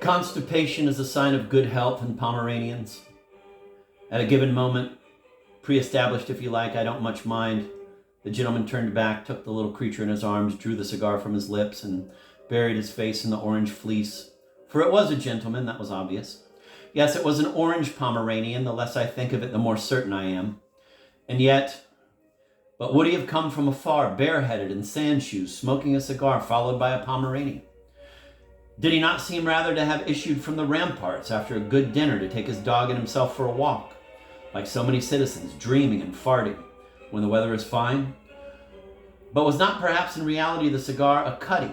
Constipation is a sign of good health in Pomeranians. At a given moment, pre-established if you like, I don't much mind, the gentleman turned back, took the little creature in his arms, drew the cigar from his lips, and buried his face in the orange fleece. For it was a gentleman, that was obvious. Yes, it was an orange Pomeranian. The less I think of it, the more certain I am. And yet, but would he have come from afar, bareheaded in sand shoes, smoking a cigar, followed by a Pomeranian? Did he not seem rather to have issued from the ramparts after a good dinner to take his dog and himself for a walk, like so many citizens, dreaming and farting when the weather is fine? But was not perhaps in reality the cigar a cutty?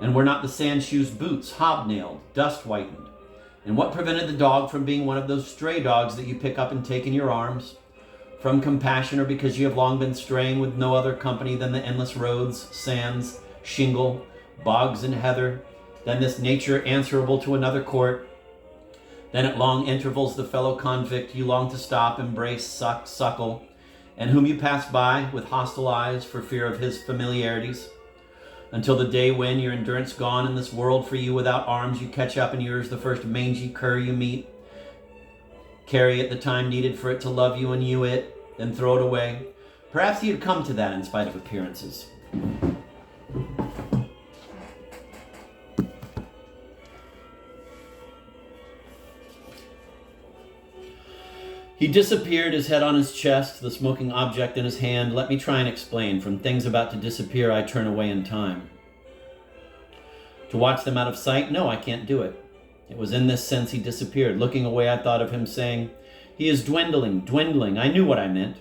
And were not the sand shoes boots, hobnailed, dust-whitened? And what prevented the dog from being one of those stray dogs that you pick up and take in your arms, from compassion or because you have long been straying with no other company than the endless roads, sands, shingle, bogs and heather, than this nature answerable to another court, then at long intervals the fellow convict you long to stop, embrace, suckle, and whom you pass by with hostile eyes for fear of his familiarities, until the day when, your endurance gone in this world for you without arms, you catch up in yours the first mangy cur you meet, carry it the time needed for it to love you and you it, then throw it away. Perhaps he had come to that in spite of appearances. He disappeared, his head on his chest, the smoking object in his hand. Let me try and explain. From things about to disappear, I turn away in time. To watch them out of sight? No, I can't do it. It was in this sense he disappeared. Looking away, I thought of him saying, "He is dwindling, dwindling." I knew what I meant.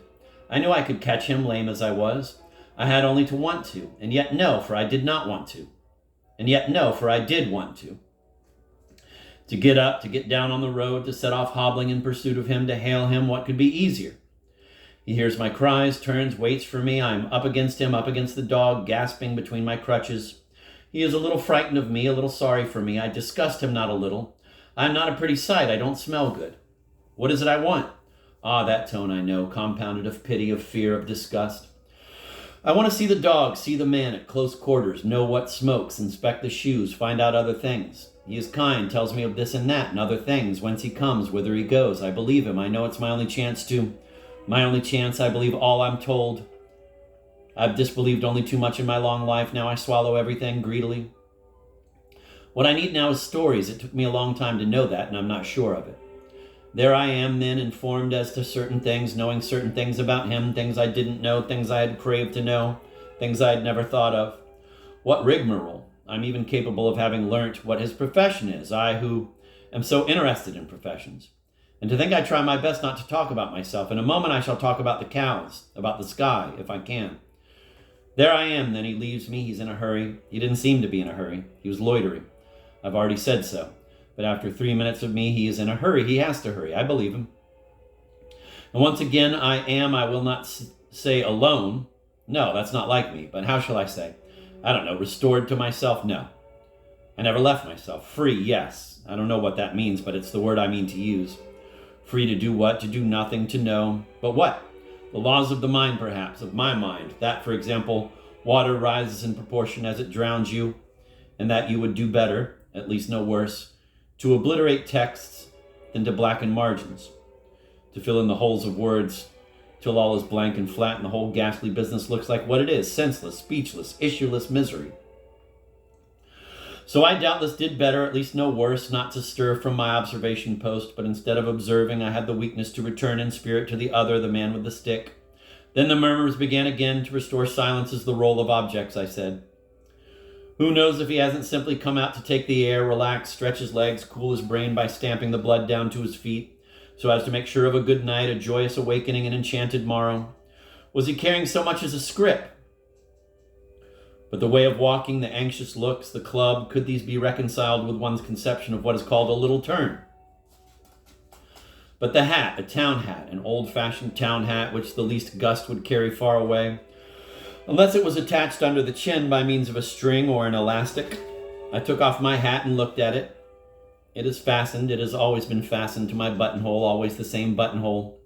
I knew I could catch him, lame as I was. I had only to want to. And yet no, for I did not want to. And yet no, for I did want to. To get up, to get down on the road, to set off hobbling in pursuit of him, to hail him, what could be easier? He hears my cries, turns, waits for me. I am up against him, up against the dog, gasping between my crutches. He is a little frightened of me, a little sorry for me. I disgust him not a little. I am not a pretty sight. I don't smell good. What is it I want? Ah, that tone I know, compounded of pity, of fear, of disgust. I want to see the dog, see the man at close quarters, know what smokes, inspect the shoes, find out other things. He is kind, tells me of this and that and other things, whence he comes, whither he goes. I believe him. I know it's my only chance. I believe all I'm told. I've disbelieved only too much in my long life. Now I swallow everything greedily. What I need now is stories. It took me a long time to know that, and I'm not sure of it. There I am then, informed as to certain things, knowing certain things about him, things I didn't know, things I had craved to know, things I had never thought of. What rigmarole! I'm even capable of having learnt what his profession is, I who am so interested in professions. And to think I try my best not to talk about myself. In a moment I shall talk about the cows, about the sky, if I can. There I am, then he leaves me. He's in a hurry. He didn't seem to be in a hurry. He was loitering. I've already said so. But after 3 minutes of me, he is in a hurry. He has to hurry. I believe him. And once again, I will not say alone. No, that's not like me. But how shall I say? I don't know, restored to myself? No. I never left myself. Free, yes. I don't know what that means, but it's the word I mean to use. Free to do what? To do nothing, to know. But what? The laws of the mind, perhaps, of my mind. That, for example, water rises in proportion as it drowns you, and that you would do better, at least no worse, to obliterate texts than to blacken margins, to fill in the holes of words till all is blank and flat and the whole ghastly business looks like what it is, senseless, speechless, issueless misery. So I doubtless did better, at least no worse, not to stir from my observation post, but instead of observing, I had the weakness to return in spirit to the other, the man with the stick. Then the murmurs began again. To restore silence is the role of objects, I said. Who knows if he hasn't simply come out to take the air, relax, stretch his legs, cool his brain by stamping the blood down to his feet, so as to make sure of a good night, a joyous awakening, an enchanted morrow? Was he carrying so much as a scrip? But the way of walking, the anxious looks, the club, could these be reconciled with one's conception of what is called a little turn? But the hat, a town hat, an old-fashioned town hat, which the least gust would carry far away, unless it was attached under the chin by means of a string or an elastic. I took off my hat and looked at it. It is fastened. It has always been fastened to my buttonhole, always the same buttonhole.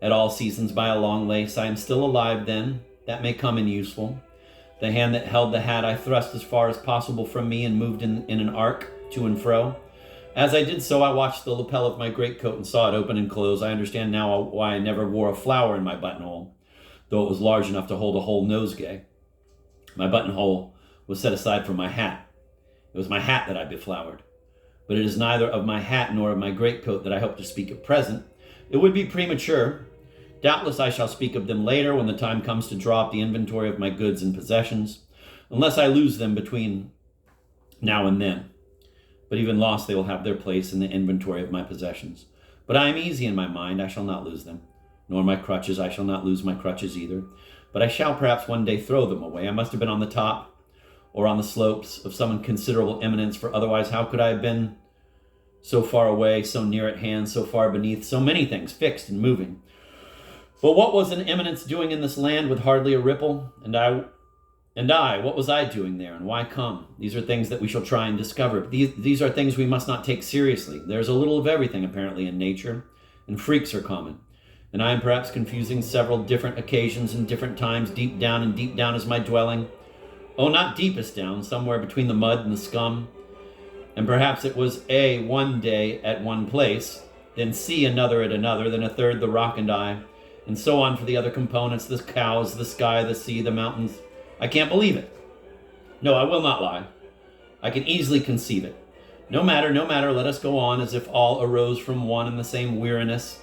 At all seasons by a long lace. I am still alive then. That may come in useful. The hand that held the hat I thrust as far as possible from me and moved in an arc, to and fro. As I did so, I watched the lapel of my greatcoat and saw it open and close. I understand now why I never wore a flower in my buttonhole, though it was large enough to hold a whole nosegay. My buttonhole was set aside for my hat. It was my hat that I beflowered. But it is neither of my hat nor of my greatcoat that I hope to speak at present. It would be premature. Doubtless I shall speak of them later when the time comes to draw up the inventory of my goods and possessions, unless I lose them between now and then. But even lost, they will have their place in the inventory of my possessions. But I am easy in my mind, I shall not lose them. Nor my crutches, I shall not lose my crutches either. But I shall perhaps one day throw them away. I must have been on the top or on the slopes of some considerable eminence, for otherwise how could I have been so far away, so near at hand, so far beneath, so many things fixed and moving? But what was an eminence doing in this land with hardly a ripple? And I, what was I doing there, and why come? These are things that we shall try and discover. These are things we must not take seriously. There's a little of everything, apparently, in nature, and freaks are common. And I am perhaps confusing several different occasions and different times. Deep down, and deep down is my dwelling. Oh, not deepest down, somewhere between the mud and the scum. And perhaps it was A, one day at one place, then C, another at another, then a third, the rock and I, and so on for the other components, the cows, the sky, the sea, the mountains. I can't believe it. No, I will not lie. I can easily conceive it. No matter, let us go on as if all arose from one and the same weariness,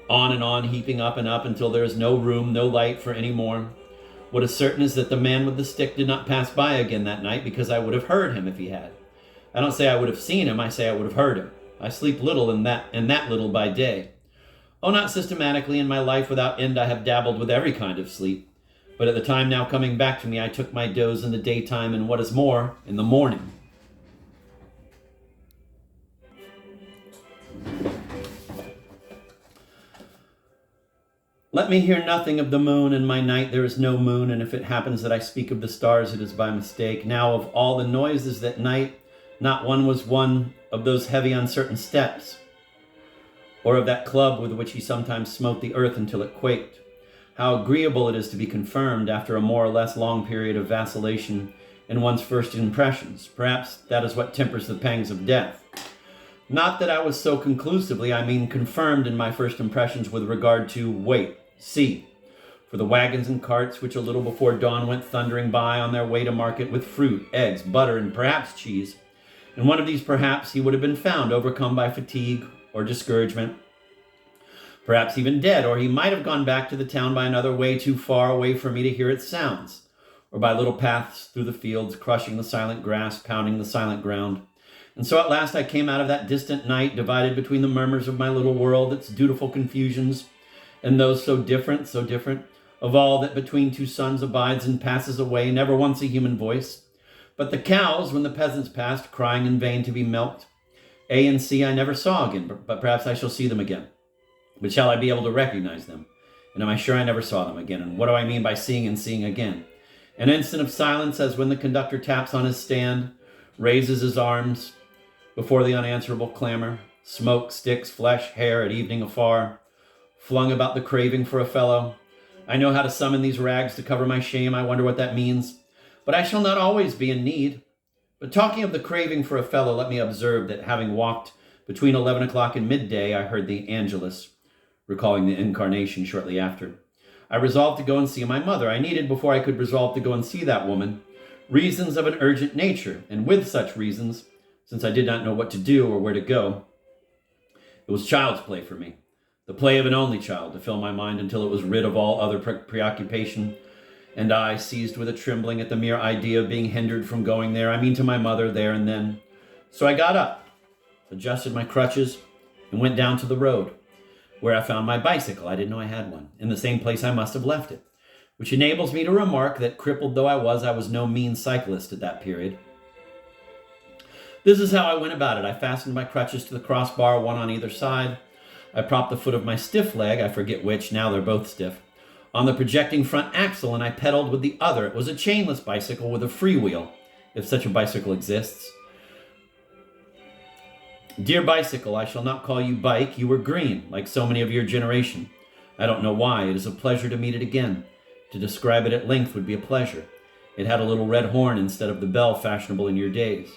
on and on, heaping up and up until there is no room, no light for any more. What is certain is that the man with the stick did not pass by again that night, because I would have heard him if he had. I don't say I would have seen him, I say I would have heard him. I sleep little and that little by day. Oh, not systematically. In my life without end I have dabbled with every kind of sleep. But at the time now coming back to me, I took my doze in the daytime, and what is more, in the morning. Let me hear nothing of the moon. In my night there is no moon, and if it happens that I speak of the stars, it is by mistake. Now of all the noises that night, not one was one of those heavy uncertain steps, or of that club with which he sometimes smote the earth until it quaked. How agreeable it is to be confirmed after a more or less long period of vacillation in one's first impressions. Perhaps that is what tempers the pangs of death. Not that I was so conclusively, I mean confirmed in my first impressions with regard to wait, see, for the wagons and carts which a little before dawn went thundering by on their way to market with fruit, eggs, butter, and perhaps cheese. In one of these perhaps he would have been found overcome by fatigue or discouragement, perhaps even dead, or he might have gone back to the town by another way too far away for me to hear its sounds, or by little paths through the fields, crushing the silent grass, pounding the silent ground. And so at last I came out of that distant night, divided between the murmurs of my little world, its dutiful confusions, and those so different, of all that between two suns abides and passes away, never once a human voice, but the cows, when the peasants passed, crying in vain to be milked. A and C I never saw again, but perhaps I shall see them again. But shall I be able to recognize them? And am I sure I never saw them again? And what do I mean by seeing and seeing again? An instant of silence, as when the conductor taps on his stand, raises his arms before the unanswerable clamor, smoke, sticks, flesh, hair at evening afar, flung about the craving for a fellow. I know how to summon these rags to cover my shame. I wonder what that means. But I shall not always be in need. But talking of the craving for a fellow, let me observe that having walked between 11 o'clock and midday, I heard the Angelus, recalling the incarnation shortly after. I resolved to go and see my mother. I needed, before I could resolve to go and see that woman, reasons of an urgent nature, and with such reasons, since I did not know what to do or where to go, it was child's play for me, the play of an only child, to fill my mind until it was rid of all other preoccupation, and I, seized with a trembling at the mere idea of being hindered from going there, I mean to my mother, there and then. So I got up, adjusted my crutches, and went down to the road, where I found my bicycle. I didn't know I had one, in the same place I must have left it, which enables me to remark that, crippled though I was no mean cyclist at that period. This is how I went about it. I fastened my crutches to the crossbar, one on either side. I propped the foot of my stiff leg, I forget which, now they're both stiff, on the projecting front axle, and I pedaled with the other. It was a chainless bicycle with a freewheel, if such a bicycle exists. Dear bicycle, I shall not call you bike. You were green, like so many of your generation. I don't know why. It is a pleasure to meet it again. To describe it at length would be a pleasure. It had a little red horn instead of the bell fashionable in your days.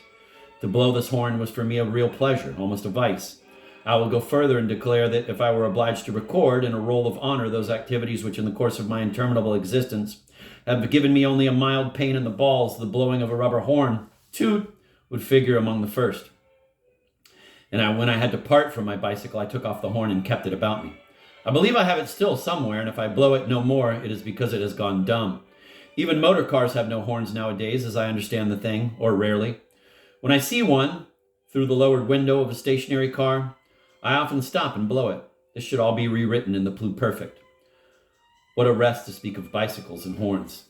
To blow this horn was for me a real pleasure, almost a vice. I will go further and declare that if I were obliged to record in a roll of honor those activities which in the course of my interminable existence have given me only a mild pain in the balls, the blowing of a rubber horn, toot, would figure among the first. And when I had to part from my bicycle, I took off the horn and kept it about me. I believe I have it still somewhere, and if I blow it no more, it is because it has gone dumb. Even motor cars have no horns nowadays, as I understand the thing, or rarely. When I see one through the lowered window of a stationary car, I often stop and blow it. This should all be rewritten in the pluperfect. What a rest to speak of bicycles and horns.